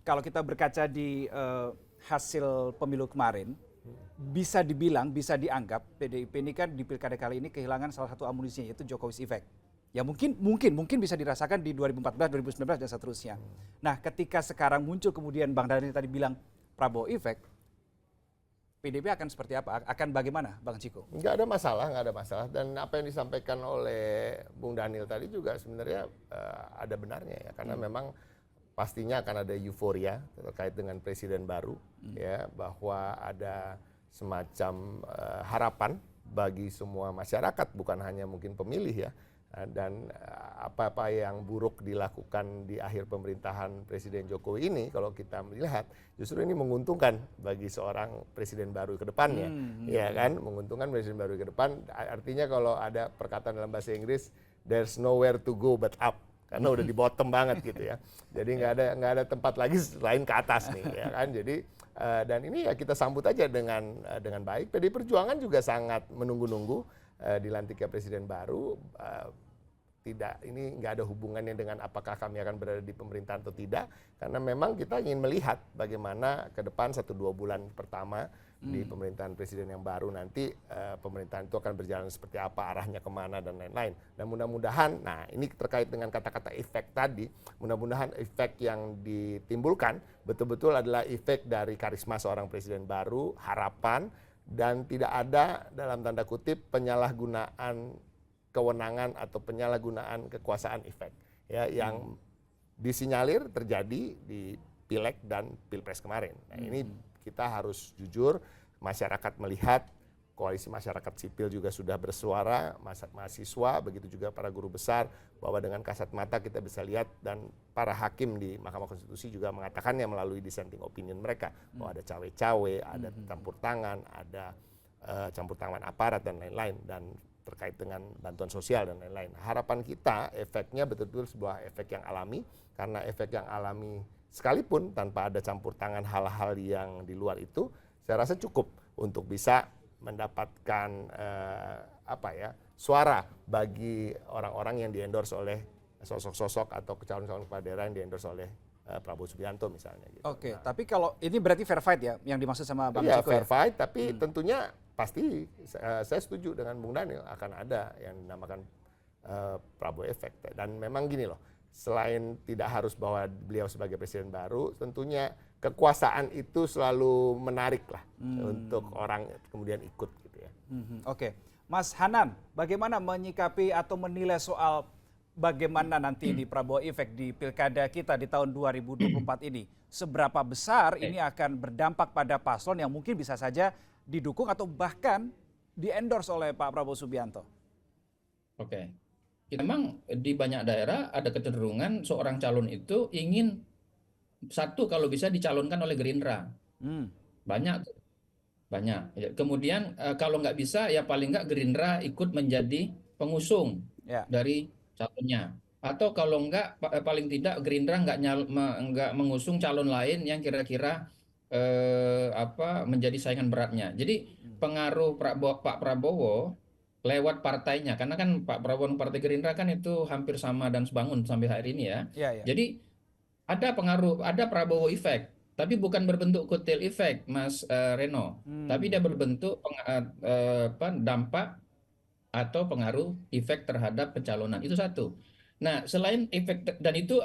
kalau kita berkaca di hasil pemilu kemarin, bisa dibilang, bisa dianggap PDIP ini kan di pilkada kali ini kehilangan salah satu amunisinya, yaitu Jokowi's Effect. Ya mungkin bisa dirasakan di 2014, 2019 dan seterusnya. Nah, ketika sekarang muncul kemudian Bang Daniel tadi bilang Prabowo Effect, PDIP akan seperti apa? Akan bagaimana, Bang Ciko? Nggak ada masalah. Dan apa yang disampaikan oleh Bung Daniel tadi juga sebenarnya ada benarnya ya, karena memang pastinya akan ada euforia terkait dengan presiden baru, ya, bahwa ada semacam harapan bagi semua masyarakat, bukan hanya mungkin pemilih ya. Dan apa-apa yang buruk dilakukan di akhir pemerintahan Presiden Jokowi ini, kalau kita melihat justru ini menguntungkan bagi seorang presiden baru ke depannya, ya kan, menguntungkan presiden baru ke depan. Artinya kalau ada perkataan dalam bahasa Inggris, there's nowhere to go but up, karena udah di bottom banget gitu ya. Jadi nggak ada tempat lagi selain ke atas nih, ya kan. Jadi dan ini ya kita sambut aja dengan baik. PDI Perjuangan juga sangat menunggu-nunggu dilantiknya presiden baru. Ini nggak ada hubungannya dengan apakah kami akan berada di pemerintahan atau tidak, karena memang kita ingin melihat bagaimana ke depan 1-2 bulan pertama di pemerintahan presiden yang baru nanti, pemerintahan itu akan berjalan seperti apa, arahnya kemana dan lain-lain. Dan mudah-mudahan, nah ini terkait dengan kata-kata efek tadi, mudah-mudahan efek yang ditimbulkan betul-betul adalah efek dari karisma seorang presiden baru, harapan, dan tidak ada dalam tanda kutip penyalahgunaan kewenangan atau penyalahgunaan kekuasaan efek ya, yang disinyalir terjadi di Pileg dan Pilpres kemarin. Nah, ini kita harus jujur, masyarakat melihat, koalisi masyarakat sipil juga sudah bersuara, mahasiswa, begitu juga para guru besar, bahwa dengan kasat mata kita bisa lihat, dan para hakim di Mahkamah Konstitusi juga mengatakannya melalui dissenting opinion mereka, bahwa ada cawe-cawe, ada campur tangan, ada campur tangan aparat dan lain-lain, dan terkait dengan bantuan sosial dan lain-lain. Harapan kita efeknya betul-betul sebuah efek yang alami, karena efek yang alami sekalipun tanpa ada campur tangan hal-hal yang di luar itu, saya rasa cukup untuk bisa mendapatkan suara bagi orang-orang yang di-endorse oleh sosok-sosok atau calon-calon kepala daerah yang di-endorse oleh Prabowo Subianto misalnya. Gitu. Oke, tapi kalau ini berarti fair fight ya, yang dimaksud sama Bang Ciko? Iya, fair fight, tapi tentunya pasti saya setuju dengan Bung Daniel, akan ada yang dinamakan Prabowo Effect. Dan memang gini loh, selain tidak harus bahwa beliau sebagai presiden baru, tentunya kekuasaan itu selalu menarik lah untuk orang kemudian ikut gitu ya. Oke, Mas Hanan, bagaimana menyikapi atau menilai soal bagaimana nanti di Prabowo Effect di pilkada kita di tahun 2024 ini? Seberapa besar ini akan berdampak pada paslon yang mungkin bisa saja didukung atau bahkan di-endorse oleh Pak Prabowo Subianto? Oke. Memang di banyak daerah ada kecenderungan seorang calon itu ingin satu kalau bisa dicalonkan oleh Gerindra. Banyak. Ya, kemudian kalau nggak bisa ya paling nggak Gerindra ikut menjadi pengusung dari calonnya. Atau kalau nggak paling tidak Gerindra nggak mengusung calon lain yang kira-kira menjadi saingan beratnya. Jadi pengaruh Pak Prabowo lewat partainya, karena kan Pak Prabowo dan Partai Gerindra kan itu hampir sama dan sebangun sampai hari ini ya. Jadi ada pengaruh, ada Prabowo Effect, tapi bukan berbentuk kotel effect, Mas Reno, tapi dia berbentuk dampak atau pengaruh efek terhadap pencalonan. Itu satu. Nah, selain efek, dan itu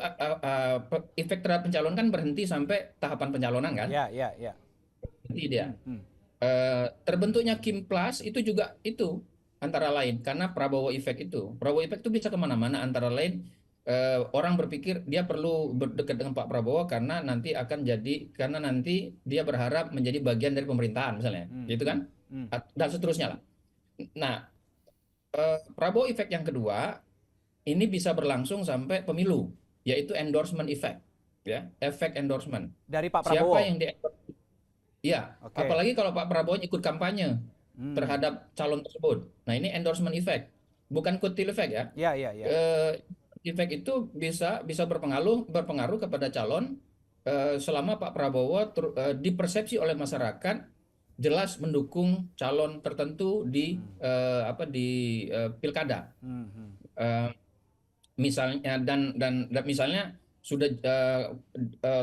efek terhadap pencalonan kan berhenti sampai tahapan pencalonan kan? Iya. Berhenti dia. Terbentuknya Kim Plus itu juga itu antara lain karena Prabowo Effect itu. Prabowo Effect itu bisa kemana-mana, antara lain orang berpikir dia perlu berdekat dengan Pak Prabowo karena nanti dia berharap menjadi bagian dari pemerintahan misalnya, gitu kan? Dan seterusnya lah. Nah, Prabowo Effect yang kedua ini bisa berlangsung sampai pemilu, yaitu endorsement effect, ya, efek endorsement. Dari Pak Prabowo. Siapa yang ya, apalagi kalau Pak Prabowo ikut kampanye terhadap calon tersebut. Nah, ini endorsement effect, bukan kutil effect ya. Iya. Efek itu bisa berpengaruh kepada calon selama Pak Prabowo dipersepsi oleh masyarakat jelas mendukung calon tertentu di pilkada. Misalnya misalnya sudah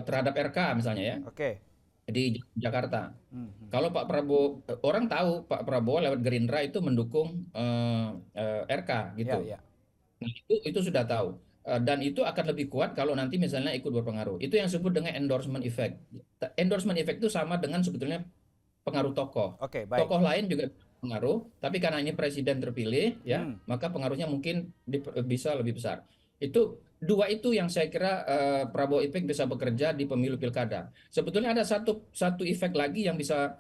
terhadap RK misalnya ya Oke. di Jakarta. Mhm. Kalau Pak Prabowo, orang tahu Pak Prabowo lewat Gerindra itu mendukung RK Ya, gitu. ya. Nah, itu sudah tahu. Dan itu akan lebih kuat kalau nanti misalnya ikut berpengaruh. Itu yang disebut dengan endorsement effect. Endorsement effect itu sama dengan sebetulnya pengaruh tokoh. Oke, baik. Tokoh lain juga pengaruh, tapi karena ini presiden terpilih, ya, Hmm. maka pengaruhnya mungkin bisa lebih besar. Itu dua itu yang saya kira Prabowo effect bisa bekerja di pemilu pilkada. Sebetulnya ada satu efek lagi yang bisa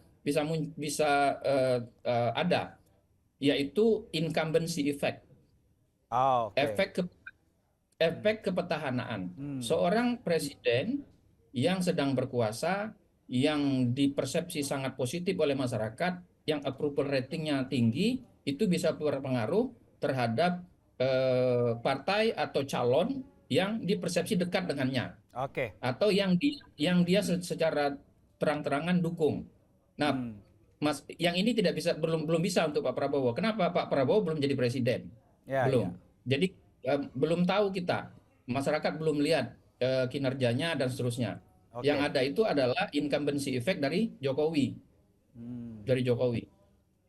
ada, yaitu incumbency effect, Oh, oke. efek kepetahanaan. Hmm. Seorang presiden yang sedang berkuasa, yang dipersepsi sangat positif oleh masyarakat, yang approval ratingnya tinggi, itu bisa berpengaruh terhadap partai atau calon yang dipersepsi dekat dengannya, Oke. atau yang dia secara terang-terangan dukung. Nah, Hmm. Mas, yang ini tidak bisa, belum bisa untuk Pak Prabowo. Kenapa? Pak Prabowo belum jadi presiden, Ya, ya. belum. Jadi belum tahu kita, masyarakat belum lihat kinerjanya dan seterusnya. Yang Oke. ada itu adalah incumbency effect dari Jokowi, Hmm.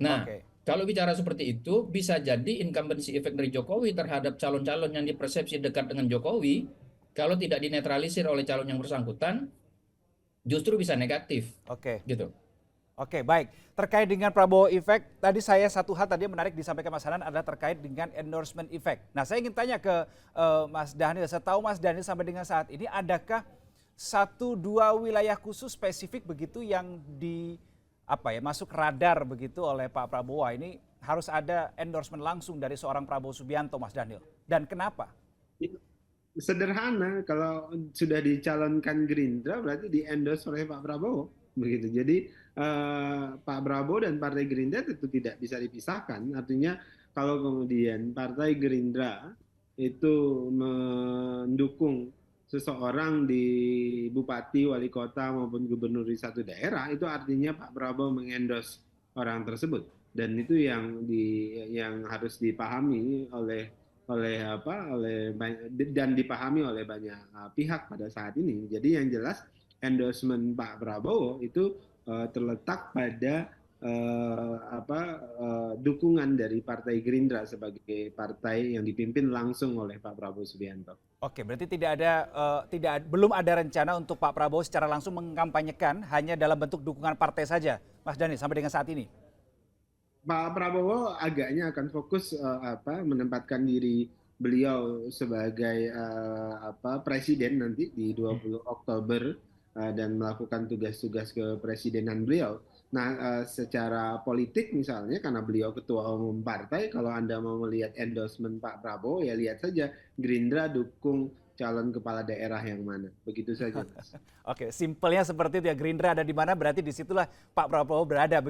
Nah, Oke. kalau bicara seperti itu, bisa jadi incumbency effect dari Jokowi terhadap calon-calon yang dipersepsi dekat dengan Jokowi, kalau tidak dinetralisir oleh calon yang bersangkutan, justru bisa negatif, Oke. gitu. Oke, baik. Terkait dengan Prabowo Effect, tadi satu hal tadi yang menarik disampaikan Mas Hanan adalah terkait dengan endorsement effect. Nah, saya ingin tanya ke Mas Dhanil. Saya tahu Mas Dhanil sampai dengan saat ini, adakah satu dua wilayah khusus spesifik begitu yang masuk radar begitu oleh Pak Prabowo? Wah, ini harus ada endorsement langsung dari seorang Prabowo Subianto, Mas Dhanil. Dan kenapa? Sederhana, kalau sudah dicalonkan Gerindra berarti di-endorse oleh Pak Prabowo, begitu. Jadi Pak Prabowo dan Partai Gerindra tentu tidak bisa dipisahkan. Artinya kalau kemudian Partai Gerindra itu mendukung seseorang di bupati, wali kota maupun gubernur di satu daerah, itu artinya Pak Prabowo mengendorse orang tersebut. Dan itu yang harus dipahami dan dipahami oleh banyak pihak pada saat ini. Jadi yang jelas endorsement Pak Prabowo itu terletak pada dukungan dari Partai Gerindra sebagai partai yang dipimpin langsung oleh Pak Prabowo Subianto. Oke, berarti belum ada rencana untuk Pak Prabowo secara langsung mengkampanyekan, hanya dalam bentuk dukungan partai saja, Mas Dhanil, sampai dengan saat ini. Pak Prabowo agaknya akan fokus menempatkan diri beliau sebagai presiden nanti di 20 Oktober dan melakukan tugas-tugas kepresidenan beliau. Nah, secara politik misalnya karena beliau ketua umum partai, kalau Anda mau melihat endorsement Pak Prabowo ya lihat saja Gerindra dukung calon kepala daerah yang mana. Begitu saja, Mas. Oke, simpelnya seperti itu ya, Gerindra ada di mana berarti disitulah Pak Prabowo berada.